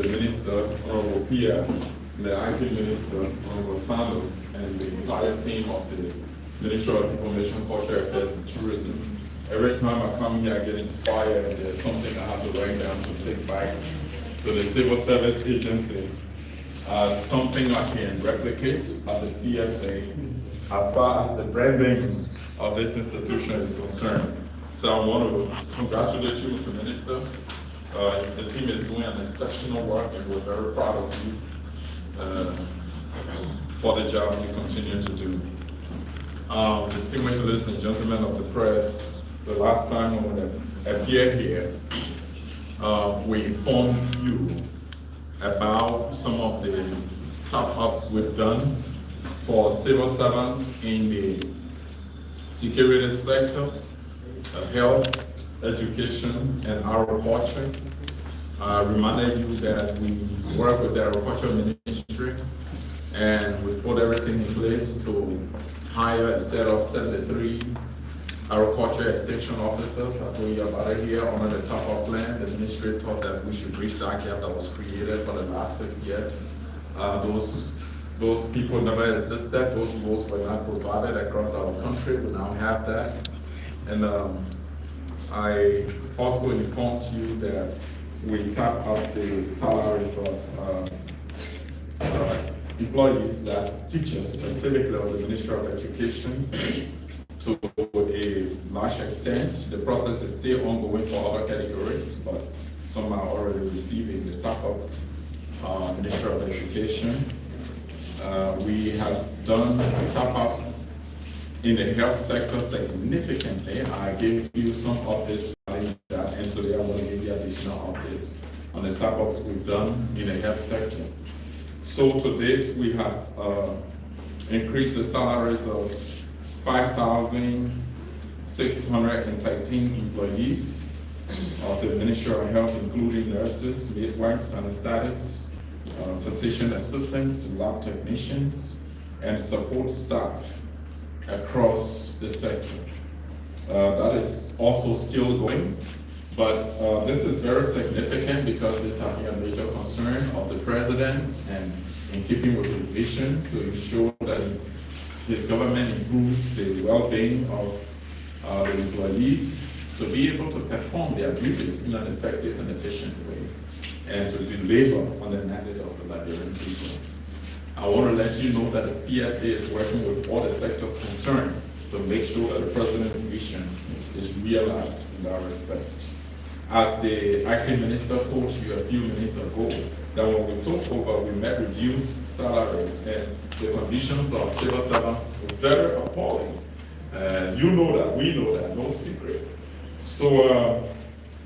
the Minister, Honorable Pierre, the IT Minister, Honorable Sando, and the entire team of the Ministry of Information, Culture Affairs, and Tourism. Every time I come here, I get inspired, and there's something I have to write down to take back to the Civil Service Agency. Something I can replicate at the CSA as far as the branding of this institution is concerned. So I want to congratulate you, Mr. Minister. The team is doing an exceptional work, and we're very proud of you for the job you continue to do. Distinguished ladies and gentlemen of the press, the last time when I appeared here, we informed you about some of the top-ups we've done for civil servants in the security sector, health, education, and agriculture. I reminded you that we work with the agriculture ministry, and we put everything in place to hire a set of 73 agriculture extension officers. I told you about it here under the top-up plan. The ministry thought that we should reach that gap that was created for the last 6 years. Those people never existed. Those roles were not provided across our country. We now have that. And I also informed you that we tap up the salaries of employees, that's teachers specifically of the Ministry of Education, to a large extent. The process is still ongoing for other categories, but some are already receiving the top-up Ministry of Education. We have done a top-up in the health sector significantly. I gave you some updates on that, and today I want to give you additional updates on the top-ups we've done in the health sector. So to date, we have increased the salaries of 5,613 employees of the Ministry of Health, including nurses, midwives, anesthetists, physician assistants, lab technicians, and support staff across the sector. That is also still going, but this is very significant because this has been a major concern of the president, and in keeping with his vision to ensure that his government improves the well-being of the employees to be able to perform their duties in an effective and efficient way, and to deliver on the mandate of the Liberian people. I want to let you know that the CSA is working with all the sectors concerned to make sure that the president's vision is realized in that respect. As the acting minister told you a few minutes ago, that when we took over, we met reduced salaries, and the conditions of civil servants were very appalling. You know that, we know that, no secret. So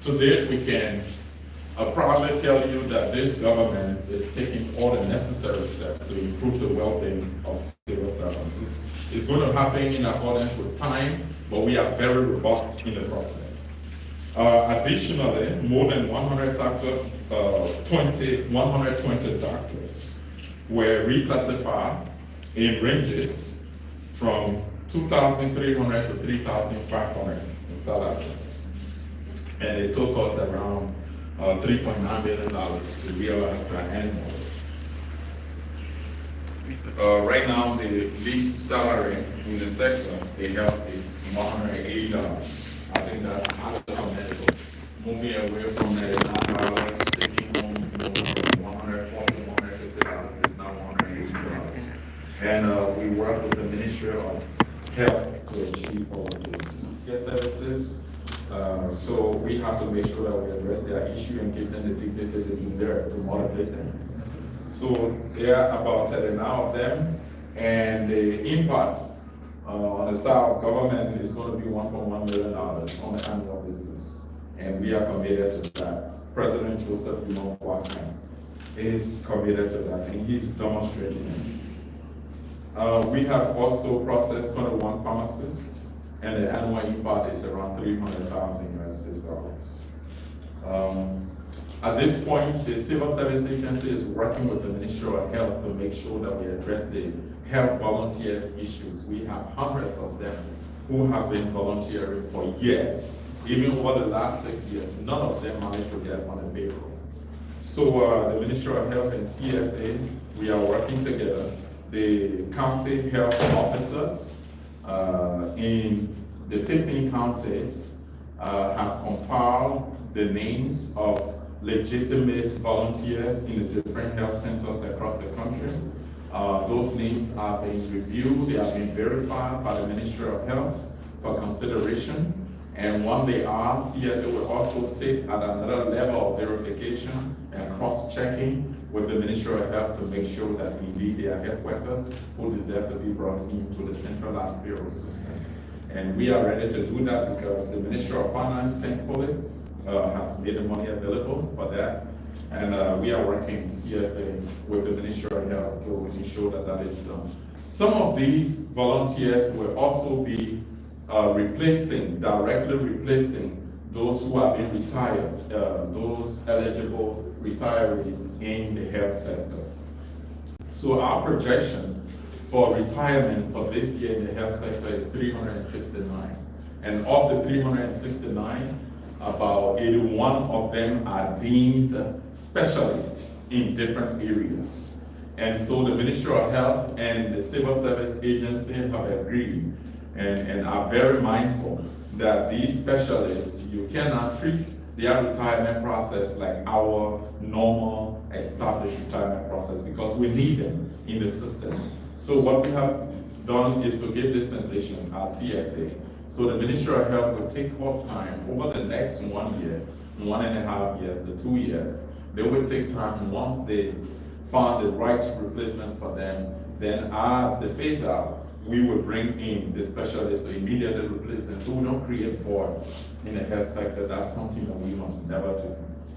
today we can proudly tell you that this government is taking all the necessary steps to improve the well-being of civil servants. It's going to happen in accordance with time, but we are very robust in the process. Additionally, more than 120 doctors were reclassified in ranges from 2,300 to 3,500 salaries, and it took us around $3.9 billion to realize that annually. Right now, the least salary in the sector, the health, is $180. I think that's highly commendable. Moving away from $99, taking home $140, $150, it's now $180. And we work with the Ministry of Health to achieve all of these services. So we have to make sure that we address their issue and give them the dignity they deserve to motivate them. So there are about 39 of them, and the impact on the side of government is going to be $1.1 million on an annual basis, and we are committed to that. President Joseph Watson is committed to that, and he's demonstrating it. We have also processed 21 pharmacists, and the annual impact is around $300,000 US. At this point, the Civil Service Agency is working with the Ministry of Health to make sure that we address the health volunteers issues. We have hundreds of them who have been volunteering for years. Even over the last 6 years, none of them managed to get on a payroll. So the Ministry of Health and CSA, we are working together. The county health officers in the 15 counties have compiled the names of legitimate volunteers in the different health centers across the country. Those names are being reviewed, they are being verified by the Ministry of Health for consideration. And when they are, CSA will also sit at another level of verification and cross-checking with the Ministry of Health to make sure that indeed they are health workers who deserve to be brought into the centralized payroll system. And we are ready to do that because the Ministry of Finance, thankfully, has made the money available for that. And we are working CSA with the Ministry of Health to ensure that that is done. Some of these volunteers will also be directly replacing those who have been retired, those eligible retirees in the health sector. So our projection for retirement for this year in the health sector is 369. And of the 369, about 81 of them are deemed specialists in different areas. And so the Ministry of Health and the Civil Service Agency have agreed and are very mindful that these specialists, you cannot treat their retirement process like our normal established retirement process because we need them in the system. So what we have done is to give dispensation as CSA. So the Ministry of Health will take more time over the next 1 year, 1.5 years to 2 years. They will take time once they find the right replacements for them. Then as they phase out, we will bring in the specialists to immediately replace them so we don't create void in the health sector. That's something that we must never do.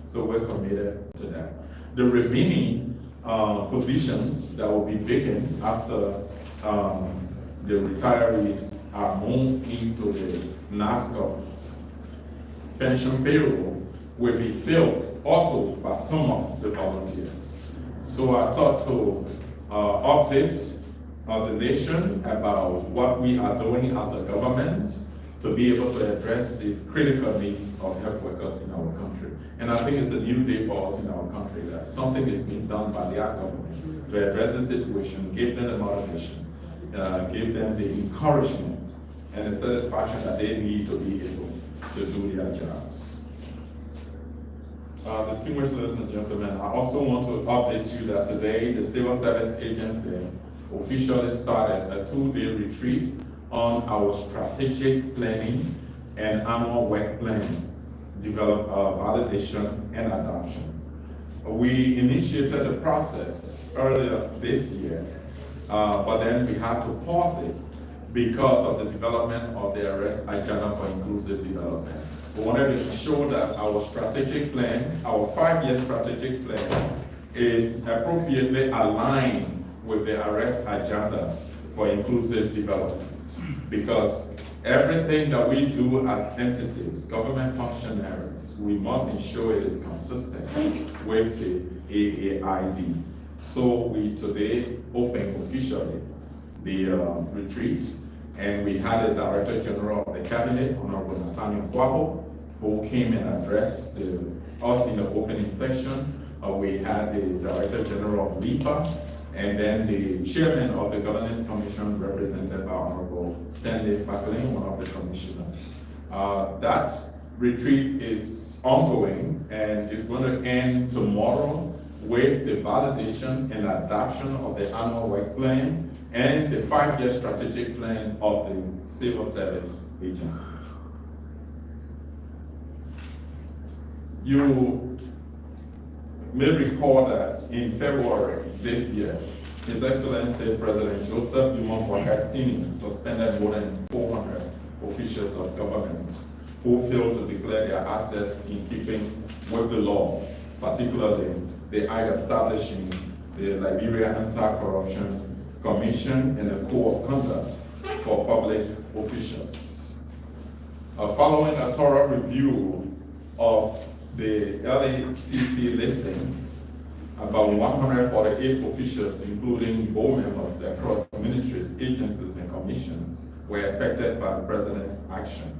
So we're committed to that. The remaining positions that will be vacant after the retirees are moved into the NASCO pension payroll will be filled also by some of the volunteers. So I thought to update the nation about what we are doing as a government to be able to address the critical needs of health workers in our country. And I think it's a new day for us in our country that something is being done by the government to address the situation, give them the motivation, give them the encouragement and the satisfaction that they need to be able to do their jobs. Distinguished ladies and gentlemen, I also want to update you that today the Civil Service Agency officially started a 2-day retreat on our strategic planning and annual work plan validation and adoption. We initiated the process earlier this year, but then we had to pause it because of the development of the arrest agenda for inclusive development. We wanted to show that our strategic plan, our 5-year strategic plan, is appropriately aligned with the arrest agenda for inclusive development. Because everything that we do as entities, government functionaries, we must ensure it is consistent with the AAID. So we today opened officially the retreat, and we had the Director General of the Cabinet, Honorable Nathaniel Kwabo, who came and addressed us in the opening section. We had the Director General of LIPA, and then the Chairman of the Governance Commission, represented by Honorable Stanley McLean, one of the commissioners. That retreat is ongoing and is going to end tomorrow with the validation and adoption of the annual work plan and the 5-year strategic plan of the Civil Service Agency. You may recall that in February this year, His Excellency President Joseph Boakai Sr. suspended more than 400 officials of government who failed to declare their assets in keeping with the law, particularly the act establishing the Liberia Anti-Corruption Commission and the Code of Conduct for public officials. Following a thorough review of the LACC listings, about 148 officials, including board members across ministries, agencies, and commissions, were affected by the President's action.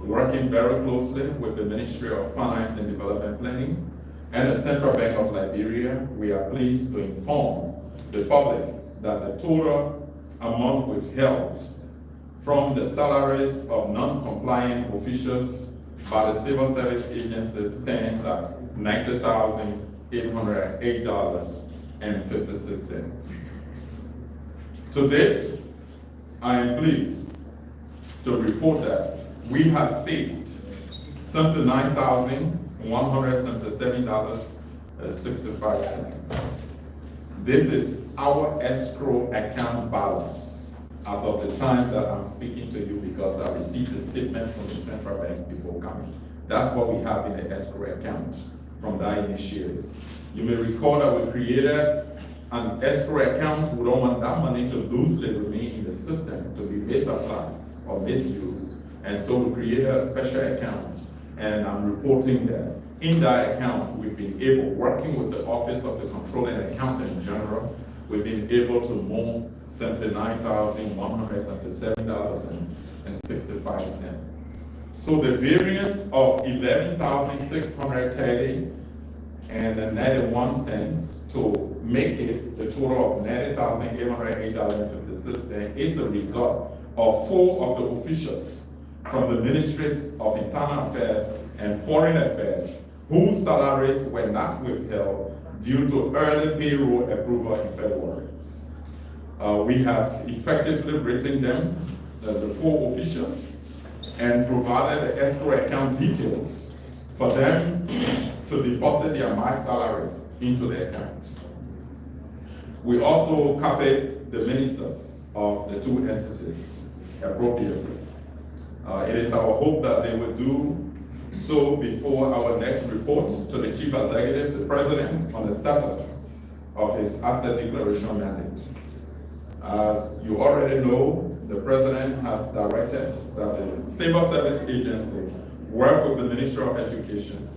Working very closely with the Ministry of Finance and Development Planning, and the Central Bank of Liberia, we are pleased to inform the public that the total amount withheld from the salaries of non-compliant officials by the Civil Service Agency stands at $90,808.56. To date, I am pleased to report that we have saved $79,177.65. This is our escrow account balance as of the time that I'm speaking to you, because I received a statement from the central bank before coming. That's what we have in the escrow account from that initiative. You may recall that we created an escrow account. We don't want that money to loosely remain in the system, to be misapplied or misused. And so we created a special account, and I'm reporting that in that account, we've been able, working with the Office of the Controlling Accountant General, we've been able to move $79,177.65. So the variance of $11,630.91 to make it the total of $90,808.56 is a result of 4 of the officials from the Ministries of Internal Affairs and Foreign Affairs whose salaries were not withheld due to early payroll approval in February. We have effectively written them, the 4 officials, and provided the escrow account details for them to deposit their MICAT salaries into the account. We also copied the ministers of the 2 entities appropriately. It is our hope that they will do so before our next report to the Chief Executive, the President, on the status of his asset declaration mandate. As you already know, the President has directed that the Civil Service Agency work with the Ministry of Education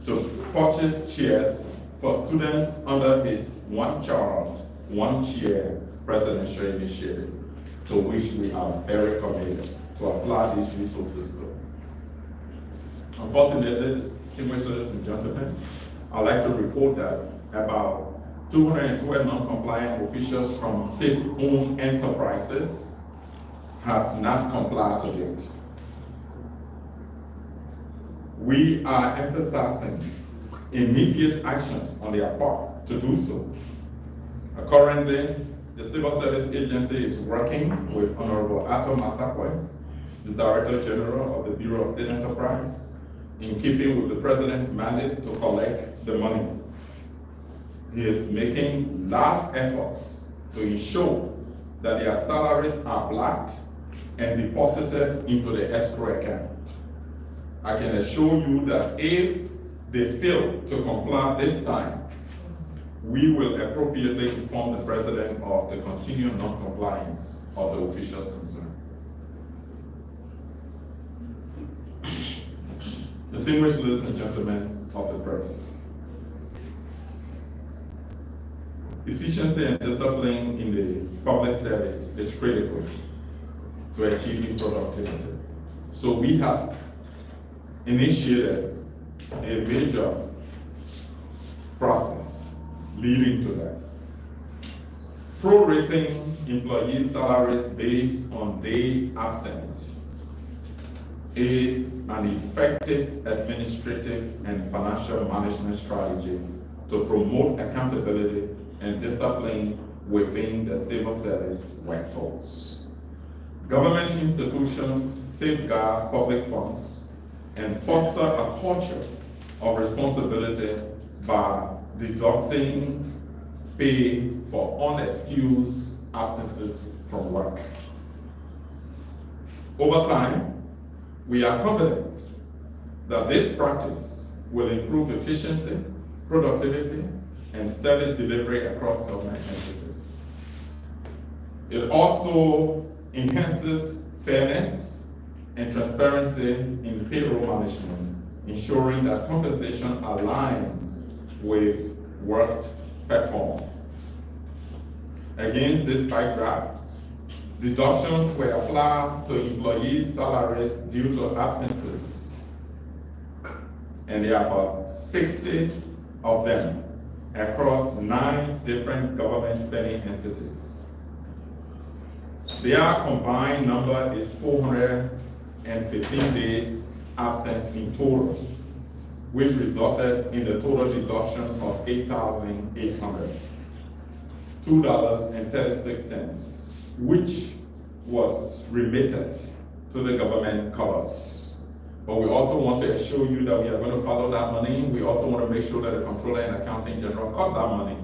to purchase chairs for students under his one child, one chair presidential initiative, to which we are very committed to apply these resources to. Unfortunately, distinguished ladies and gentlemen, I'd like to report that about 212 non-compliant officials from state-owned enterprises have not complied to date. We are emphasizing immediate actions on their part to do so. Currently, the Civil Service Agency is working with Honorable Ato Masakwe, the Director General of the Bureau of State Enterprise, in keeping with the President's mandate to collect the money. He is making last efforts to ensure that their salaries are blocked and deposited into the escrow account. I can assure you that if they fail to comply this time, we will appropriately inform the President of the continued non-compliance of the officials concerned. Distinguished ladies and gentlemen of the press, efficiency and discipline in the public service is critical to achieving productivity. So we have initiated a major process leading to that. Prorating employee salaries based on days absent is an effective administrative and financial management strategy to promote accountability and discipline within the civil service workforce. Government institutions safeguard public funds and foster a culture of responsibility by deducting pay for unexcused absences from work. Over time, we are confident that this practice will improve efficiency, productivity, and service delivery across government entities. It also enhances fairness and transparency in payroll management, ensuring that compensation aligns with work performed. Against this backdrop, deductions were applied to employees' salaries due to absences, and there are about 60 of them across 9 different government spending entities. Their combined number is 415 days absence in total, which resulted in the total deduction of $8,802.36, which was remitted to the government coffers. But we also want to assure you that we are going to follow that money. We also want to make sure that the Comptroller and Accounting General cut that money.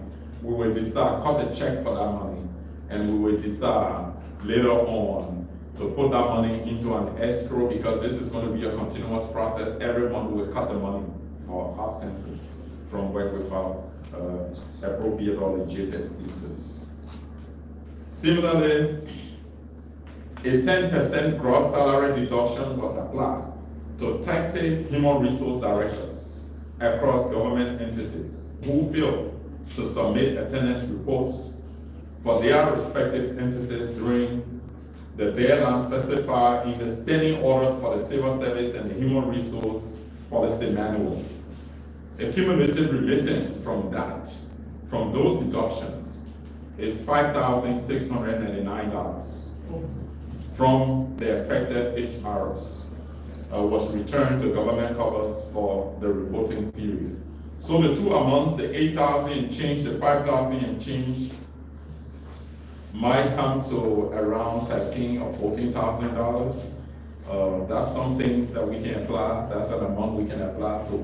We will decide, cut a check for that money, and we will decide later on to put that money into an escrow, because this is going to be a continuous process. Every month we will cut the money for absences from work without appropriate or legit excuses. Similarly, a 10% gross salary deduction was applied to 30 human resource directors across government entities who failed to submit attendance reports for their respective entities during the deadline specified in the standing orders for the civil service and the human resource policy manual. A cumulative remittance from those deductions, is $5,699 from the affected HRs. Was returned to government coffers for the reporting period. So the two amounts, the 8,000 and change, the 5,000 and change, might come to around $13,000 or $14,000. That's something that we can apply. That's an amount we can apply to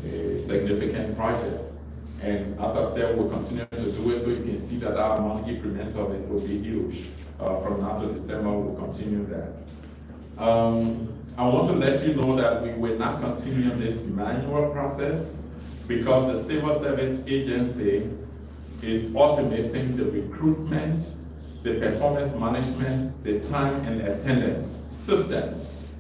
a significant project. And as I said, we'll continue to do it, so you can see that our amount increment of it will be huge. From now to December, we'll continue that. I want to let you know that we will not continue this manual process, because the Civil Service Agency is automating the recruitment, the performance management, the time and attendance systems.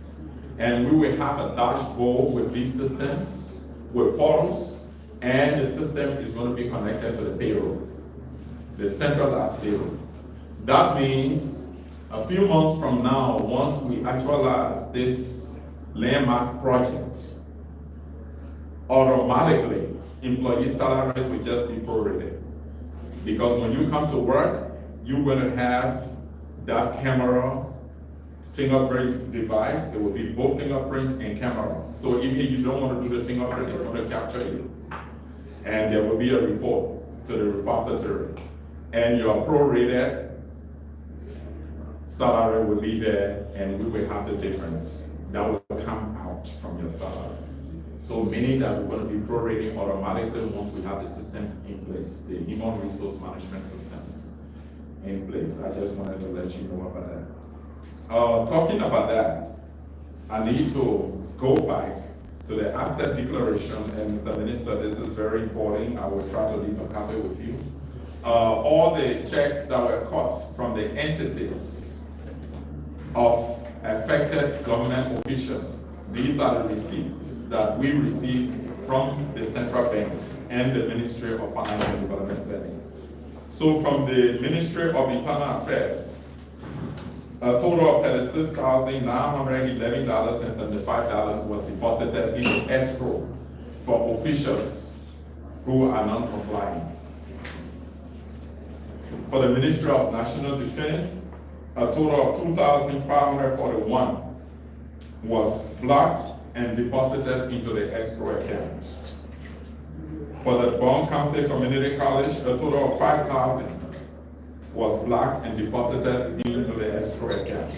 And we will have a dashboard with these systems, with portals, and the system is going to be connected to the payroll, the centralized payroll. That means a few months from now, once we actualize this landmark project, automatically employee salaries will just be prorated. Because when you come to work, you're going to have that camera fingerprint device. It will be both fingerprint and camera. So even if you don't want to do the fingerprint, it's going to capture you. And there will be a report to the repository. And your prorated salary will be there, and we will have the difference that will come out from your salary. So meaning that we're going to be prorating automatically once we have the systems in place, the human resource management systems in place. I just wanted to let you know about that. Talking about that, I need to go back to the asset declaration, and Mr. Minister, this is very important. I will try to leave a copy with you. All the checks that were cut from the entities of affected government officials, these are the receipts that we receive from the central bank and the Ministry of Finance and Development Planning. So from the Ministry of Internal Affairs, a total of $36,911.75 was deposited in the escrow for officials who are non-compliant. For the Ministry of National Defense, a total of $2,541 was blocked and deposited into the escrow account. For the Bond County Community College, a total of $5,000 was blocked and deposited into the escrow account.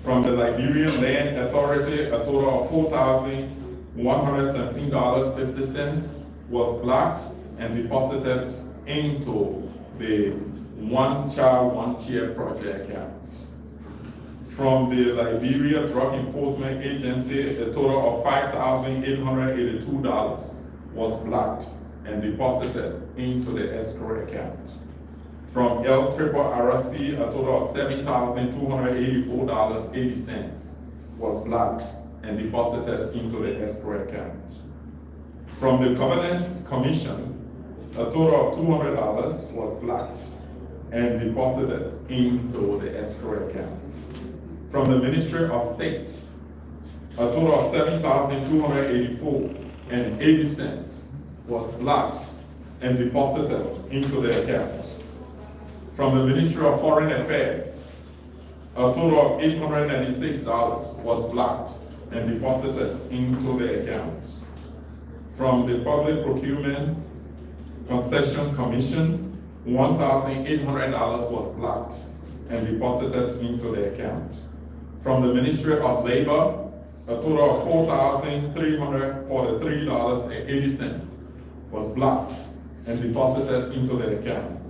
From the Liberian Land Authority, a total of $4,117.50 was blocked and deposited into the One Child, One Chair project account. From the Liberia Drug Enforcement Agency, a total of $5,882 was blocked and deposited into the escrow account. From LRRC, a total of $7,284.80 was blocked and deposited into the escrow account. From the Governance Commission, a total of $200 was blocked and deposited into the escrow account. From the Ministry of State, a total of $7,284 was blocked and deposited into their account. From the Ministry of Foreign Affairs, a total of $896 was blocked and deposited into their account. From the Public Procurement Concession Commission, $1,800 was blocked and deposited into the account. From the Ministry of Labor, a total of $4,343.80 was blocked and deposited into the account.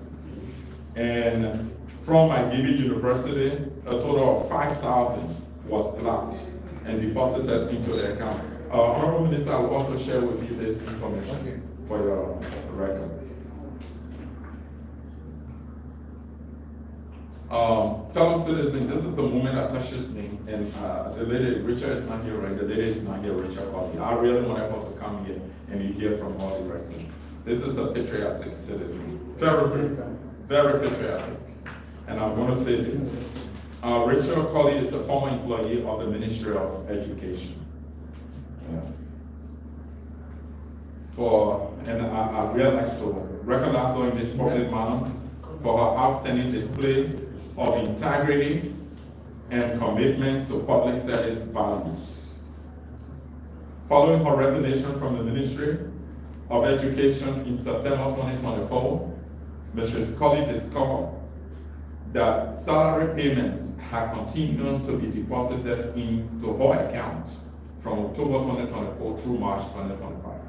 And from McGill University, a total of $5,000 was blocked and deposited into the account. Honorable Minister, I will also share with you this information for your record. Fellow citizens, this is a moment that touches me, and the lady, Richard is not here, right? The lady is not here, Richard called me. I really want her to come here and you hear from her directly. This is a patriotic citizen, very patriotic. And I'm going to say this. Richard Colley is a former employee of the Ministry of Education. And I really like to recognize her in this public manner for her outstanding display of integrity and commitment to public service values. Following her resignation from the Ministry of Education in September 2024, Mrs. Colley discovered that salary payments had continued to be deposited into her account from October 2024 through March 2025.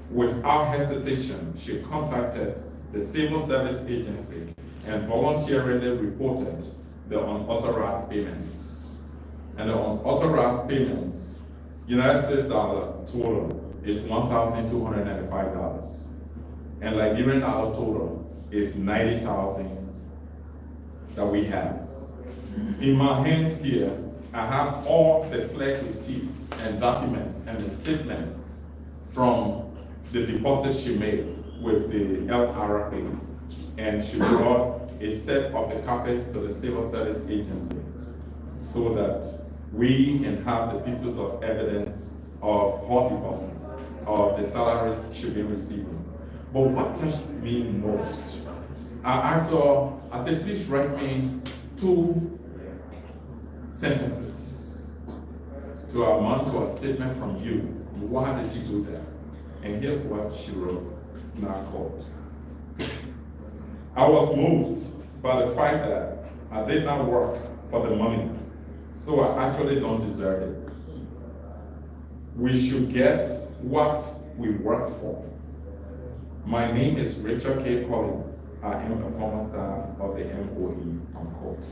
Without hesitation, she contacted the Civil Service Agency and voluntarily reported the unauthorized payments. And the unauthorized payments, United States dollar total is $1,295. And Liberian dollar total is $90,000 that we have. In my hands here, I have all the flag receipts and documents and the statement from the deposit she made with the LRA. And she brought a set of the copies to the Civil Service Agency so that we can have the pieces of evidence of her deposit, of the salaries she's been receiving. But what touched me most, I asked her, I said, please write me 2 sentences to amount to a statement from you. Why did you do that? And here's what she wrote in our court. I was moved by the fact that I did not work for the money, so I actually don't deserve it. We should get what we work for. My name is Richard K. Colley. I am a former staff of the MOE, unquote.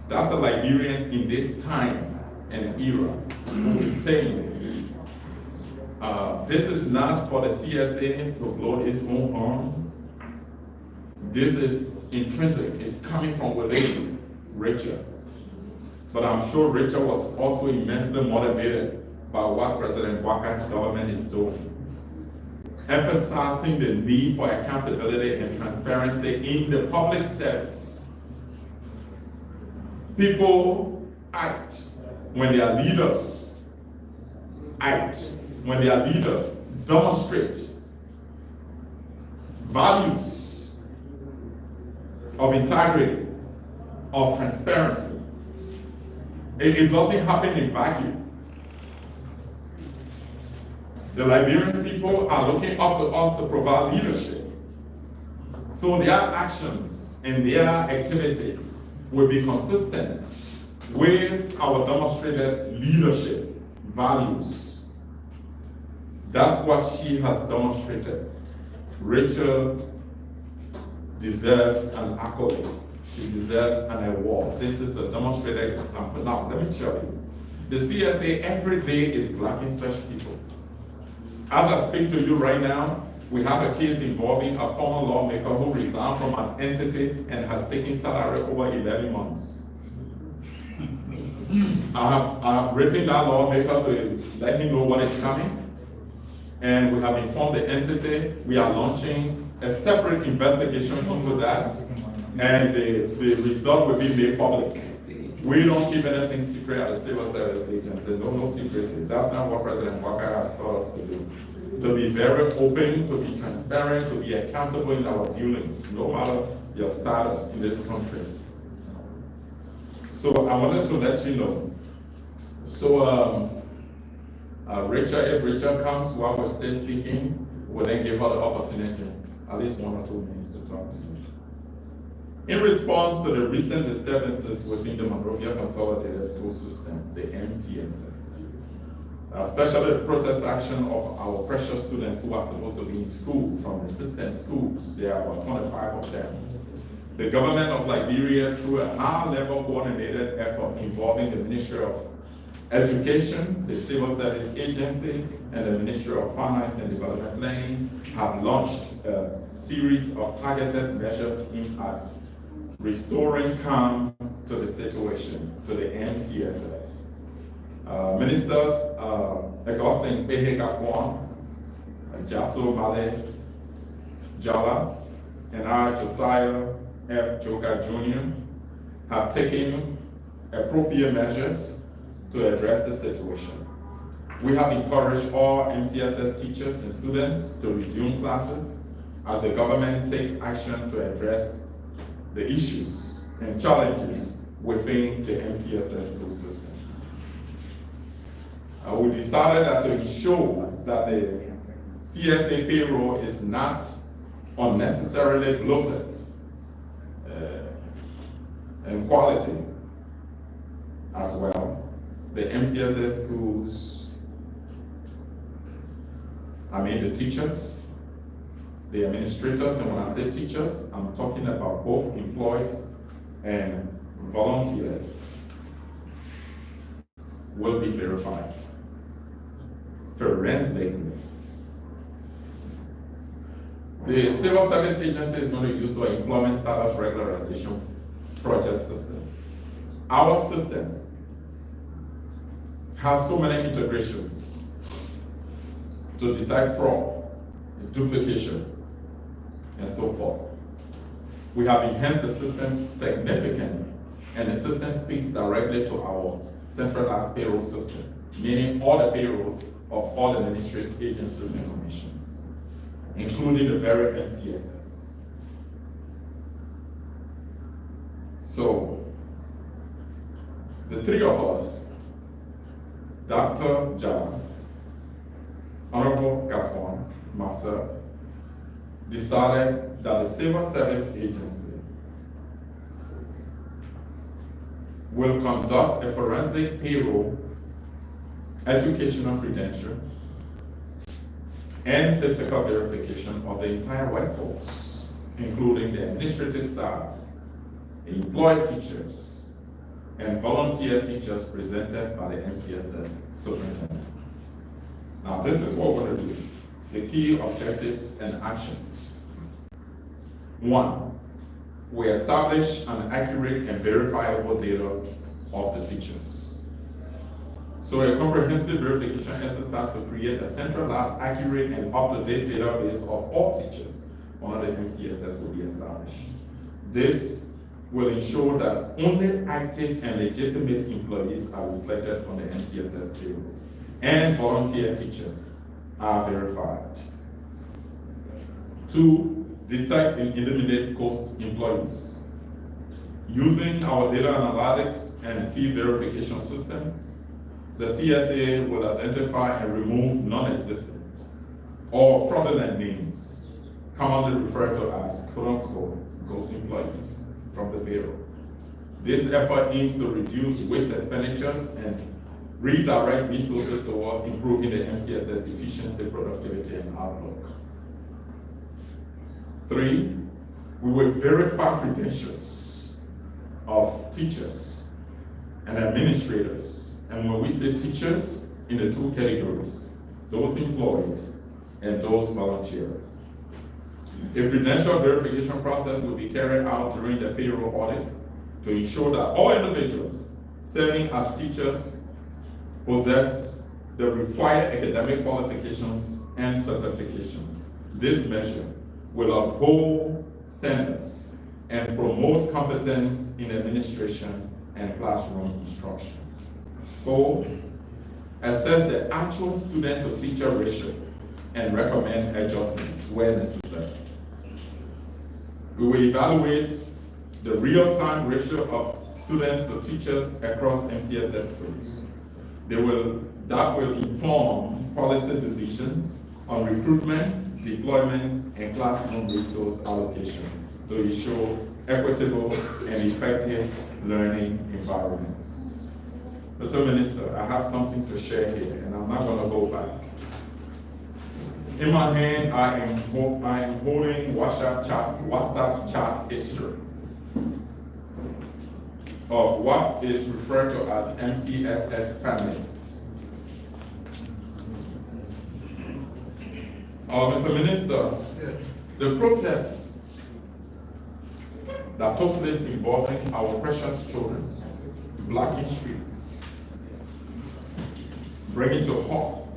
That's a Liberian in this time and era who is saying this. This is not for the CSA to blow its own horn. This is intrinsic, it's coming from within Richard. But I'm sure Richard was also immensely motivated by what President Walker's government is doing, emphasizing the need for accountability and transparency in the public service. People act when their leaders act, when their leaders demonstrate values of integrity, of transparency. It doesn't happen in vacuum. The Liberian people are looking up to us to provide leadership. So their actions and their activities will be consistent with our demonstrated leadership values. That's what she has demonstrated. Rachel deserves an accolade. She deserves an award. This is a demonstrated example. Now, let me tell you, the CSA every day is blocking such people. As I speak to you right now, we have a case involving a former lawmaker who resigned from an entity and has taken salary over 11 months. I have written that lawmaker to let him know what is coming. And we have informed the entity. We are launching a separate investigation into that. And the result will be made public. We don't keep anything secret at the Civil Service Agency. No secrecy. That's not what President Walker has told us to do. to be very open, to be transparent, to be accountable in our dealings, no matter your status in this country. So I wanted to let you know. So Rachel, if Rachel comes while we're still speaking, we'll then give her the opportunity, at least 1 or 2 minutes to talk to you. In response to the recent disturbances within the Monrovia Consolidated School System, the MCSS, especially the protest action of our precious students who are supposed to be in school from the system schools, there are about 25 of them. The government of Liberia, through a high-level coordinated effort involving the Ministry of Education, the Civil Service Agency, and the Ministry of Finance and Development Planning, have launched a series of targeted measures aimed at restoring calm to the situation, to the MCSS. Ministers Augustine Behegafwan, Jaso Male Jala, and I, Josiah F. Joka Jr., have taken appropriate measures to address the situation. We have encouraged all MCSS teachers and students to resume classes as the government takes action to address the issues and challenges within the MCSS school system. We decided that to ensure that the CSA payroll is not unnecessarily bloated in quality as well, the MCSS schools, the teachers, the administrators, and when I say teachers, I'm talking about both employed and volunteers, will be verified forensically. The Civil Service Agency is going to use our employment status regularization project system. Our system has so many integrations to detect fraud, duplication, and so forth. We have enhanced the system significantly, and the system speaks directly to our centralized payroll system, meaning all the payrolls of all the ministries, agencies, and commissions, including the very MCSS. So, the three of us, Dr. Jala, Honorable Gafon, myself, decided that the Civil Service Agency will conduct a forensic payroll, educational credential, and physical verification of the entire workforce, including the administrative staff, employed teachers, and volunteer teachers presented by the MCSS superintendent. Now, this is what we're going to do. The key objectives and actions. 1, we establish an accurate and verifiable data of the teachers. So a comprehensive verification exercise to create a centralized, accurate, and up-to-date database of all teachers under the MCSS will be established. This will ensure that only active and legitimate employees are reflected on the MCSS payroll, and volunteer teachers are verified. 2, detect and eliminate ghost employees. Using our data analytics and fee verification systems, the CSA will identify and remove non-existent or fraudulent names, commonly referred to as quote-unquote ghost employees from the payroll. This effort aims to reduce waste expenditures and redirect resources towards improving the MCSS efficiency, productivity, and outlook. 3, we will verify credentials of teachers and administrators. And when we say teachers, in the 2 categories, those employed and those volunteer. A credential verification process will be carried out during the payroll audit to ensure that all individuals serving as teachers possess the required academic qualifications and certifications. This measure will uphold standards and promote competence in administration and classroom instruction. 4, assess the actual student-to-teacher ratio and recommend adjustments where necessary. We will evaluate the real-time ratio of students to teachers across MCSS schools. That will inform policy decisions on recruitment, deployment, and classroom resource allocation to ensure equitable and effective learning environments. Mr. Minister, I have something to share here, and I'm not going to go back. In my hand, I am holding WhatsApp chat history of what is referred to as MCSS family. Mr. Minister, the protests that took place involving our precious children, blocking streets, bringing to halt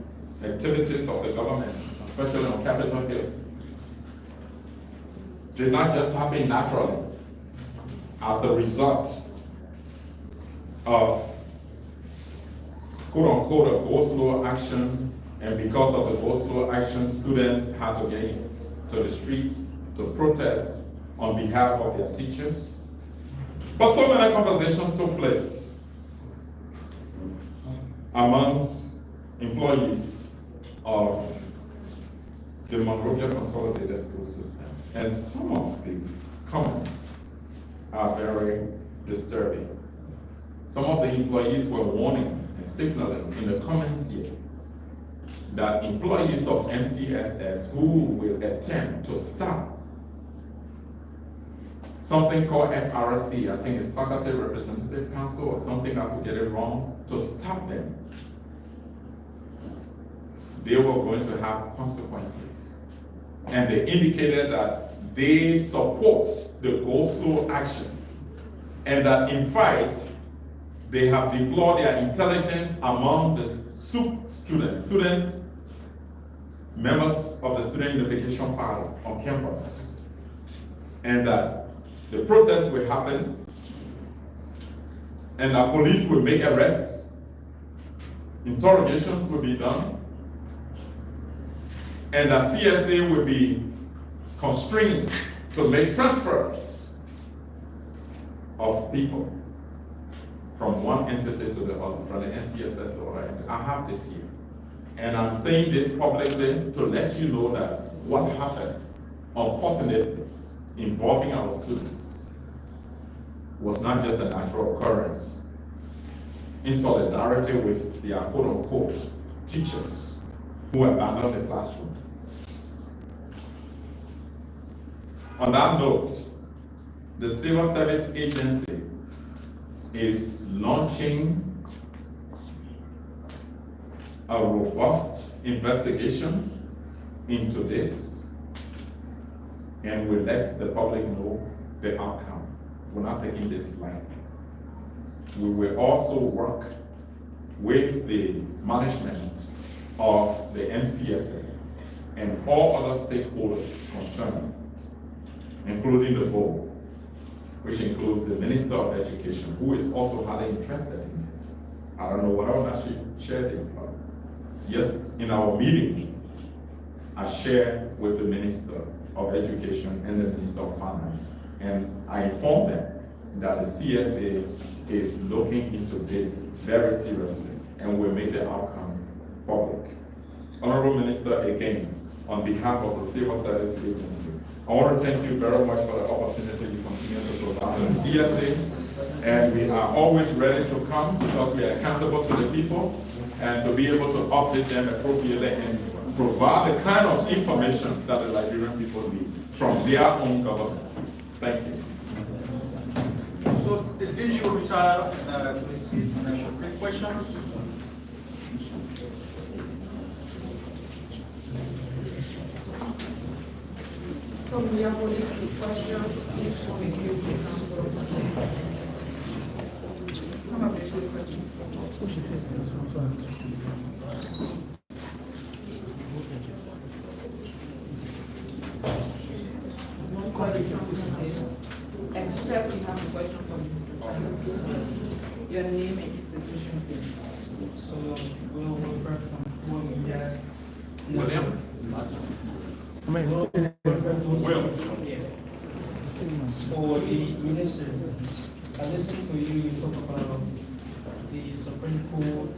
activities of the government, especially on Capitol Hill, did not just happen naturally as a result of quote-unquote a go-slow action, and because of the go-slow action, students had to get to the streets to protest on behalf of their teachers. But so many conversations took place amongst employees of the Monrovia Consolidated School System. And some of the comments are very disturbing. Some of the employees were warning and signaling in the comments here that employees of MCSS who will attempt to stop something called FRC, I think it's Faculty Representative Council or something, I could get it wrong, to stop them, they were going to have consequences. And they indicated that they support the go-slow action, and that in fact, they have deployed their intelligence among the SUP students, members of the Student Unification Party on campus, and that the protests will happen, and that police will make arrests, interrogations will be done, and that CSA will be constrained to make transfers of people from one entity to the other, from the MCSS to other entity. I have this here. And I'm saying this publicly to let you know that what happened, unfortunately, involving our students, was not just a natural occurrence in solidarity with their quote-unquote teachers who abandoned the classroom. On that note, the Civil Service Agency is launching a robust investigation into this, and we'll let the public know the outcome. We're not taking this lightly. We will also work with the management of the MCSS and all other stakeholders concerned, including the board, which includes the Minister of Education, who is also highly interested in this. I don't know what else I should share this about. Yes, in our meeting, I shared with the Minister of Education and the Minister of Finance, and I informed them that the CSA is looking into this very seriously and will make the outcome public. Honorable Minister, again, on behalf of the Civil Service Agency, I want to thank you very much for the opportunity you continue to provide to the CSA, and we are always ready to come because we are accountable to the people and to be able to update them appropriately and provide the kind of information that the Liberian people need from their own government. Thank you. So the DG will retire to his seat and I will take questions. So we are going to take questions. Each one will give the council. Come up with your question. One question, except you have a question for Mr. Your name and institution, please. So we'll refer from Kuwor Media William? For the minister, I listened to you talk about the Supreme Court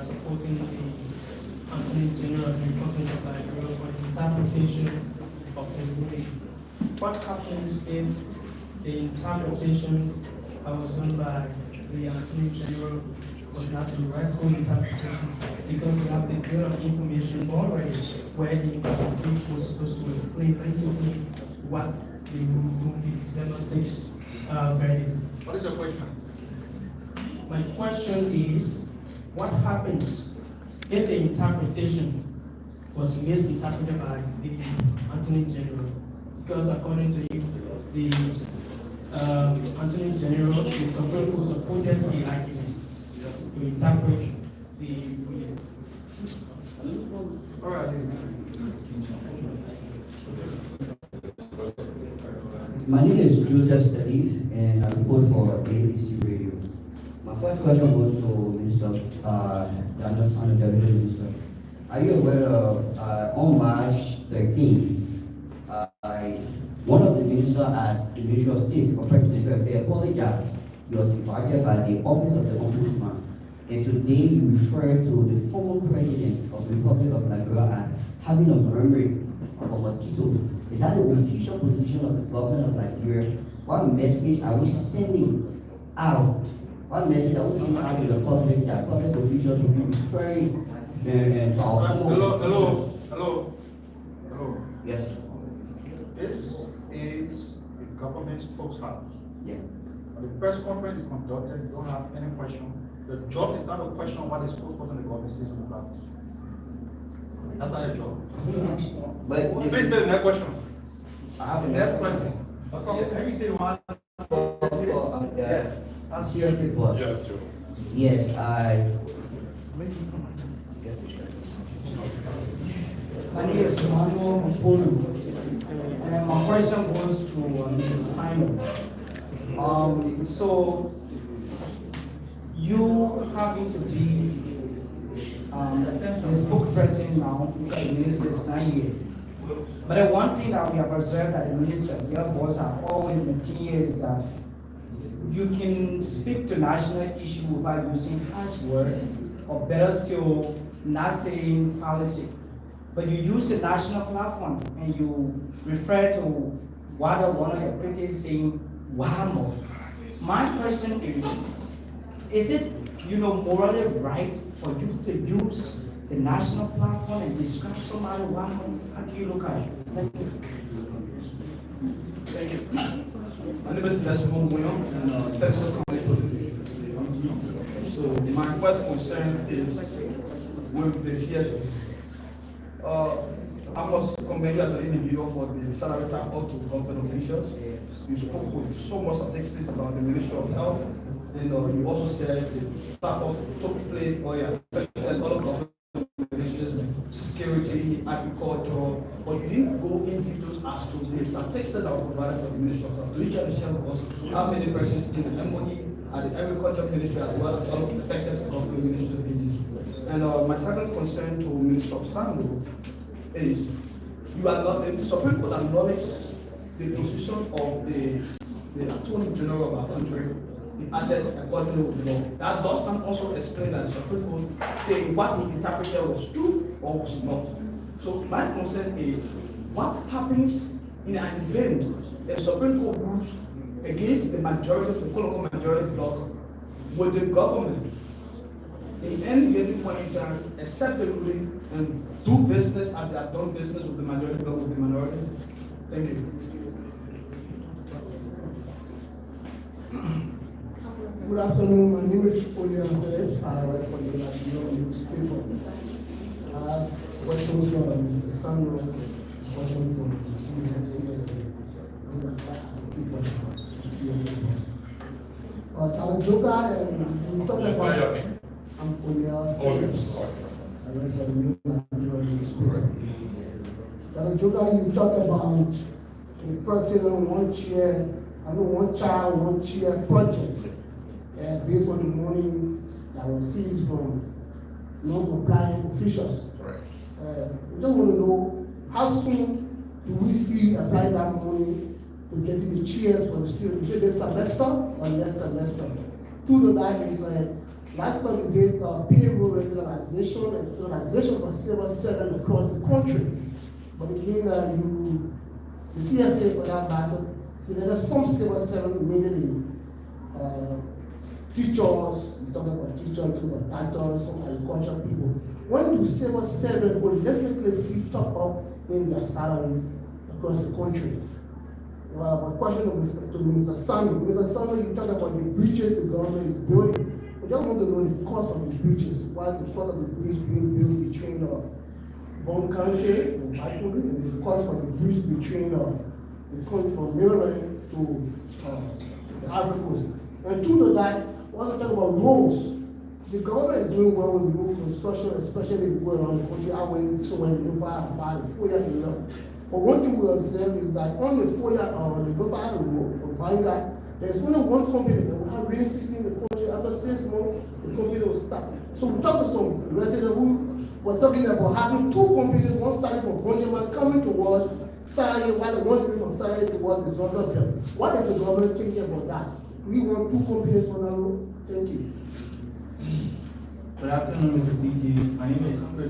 supporting the Attorney General of the Republic of Nigeria for the interpretation of the ruling. What happens if the interpretation that was done by the Attorney General was not the rightful interpretation, because you have the bit of information already where the Supreme Court was supposed to explain plaintively what they will do in the December 6th verdict. What is your question? My question is, what happens if the interpretation was misinterpreted by the Attorney General? Because according to you, the Attorney General is supposed to support the argument to interpret the ruling. All right. My name is Joseph Salif, and I report for ABC Radio. My first question goes to Minister, the Understanding Deputy Minister. Are you aware of, on March 13th, one of the ministers at the Ministry of State for Presidential Affairs apologized. He was invited by the Office of the Ombudsman, and today you refer to the former president of the Republic of Nigeria as having a memory of a mosquito. Is that the official position of the government of Nigeria? What message are we sending out? What message are we sending out to the public that public officials will be referring to our former Hello. Yes. This is the government spokeshouse. Yeah. When the press conference is conducted, you don't have any question. The job is not a question of what the spokesperson of the government says on the platform. That's not your job. But Please state the next question. I have a Next question. Can you say one? CSA boss. Yes, Joe. Yes, My name is Emmanuel Mpolu, and my question goes to Mr. Simon. So you having to be the spokesperson now, the minister is 9 years. But the one thing that we have observed that the minister, your boss have always maintained is that you can speak to national issue without using harsh words, or better still, not saying fallacy. But you use a national platform and you refer to what one of your critics saying, wow. My question is it morally right for you to use the national platform and describe somebody wow? How do you look at it? Thank you. Thank you. My name is Desmond William, and thanks for coming to the video. So my first concern is with the CSA. I must commend you as an individual for the salary tap up to government officials. You spoke with so much statistics about the Ministry of Health. You also said the start up took place or affected all of government ministries, security, agriculture, but you didn't go in details as to the statistics that were provided for the Ministry of Health. Do you care to share with us how many persons in the MOE at the Agriculture Ministry as well as all of the affected government ministries agencies? And my second concern to Minister Sando is the Supreme Court acknowledged the position of the Attorney General of our country. He added according to the law. That does not also explain that the Supreme Court saying what he interpreted was true or was not. So my concern is what happens in an event the Supreme Court rules against the majority, the local majority bloc, with the government in any given point in time, accept the ruling and do business as they have done business with the majority bloc with the minority. Thank you. Good afternoon, my name is William Phillips. I write for the Nigerian newspaper. I have questions for Mr. Sandro, question from the CSA. Talajoka, you talked about. I'm William Phillips. I write for the Nigerian newspaper. Talajoka, you talked about the president one child, one chair project. Based on the money that was seized from non-compliant officials. Right. We just want to know how soon do we see apply that money to getting the chairs for the students? Is it this semester or next semester? Two to that is last time we did payroll regularization and sterilization for civil servants across the country. But again, the CSA for that matter, see there's some civil servants, mainly teachers, we talk about teachers, we talk about doctors, some agricultural people. When do civil servants holistically see top up in their salary across the country? My question to Mr. Samuel. Mr. Samuel, you talk about the bridges the government is building. We just want to know the cost of the bridges. Why is the cost of the bridge being built between Bon County and Backwood, and the cost of the bridge between the country from Maryland to the Ivory Coast? And two to that, we also talk about roads. The government is doing well with road construction, especially if we go around the country. I went so when the fire, 4 years ago. But one thing we observe is that on the 4 year the Buffalo Road from Vanguard, there's only one company that will have rainy season in the country. After 6 months, the company will stop. So we talked to some residents who were talking about having two companies, one starting from Bonjaman coming towards Saraya, while the one coming from Saraya towards the Zorzabel. What is the government thinking about that? Do we want two companies on that road? Thank you. Good afternoon, Mr. DT. My name is Chris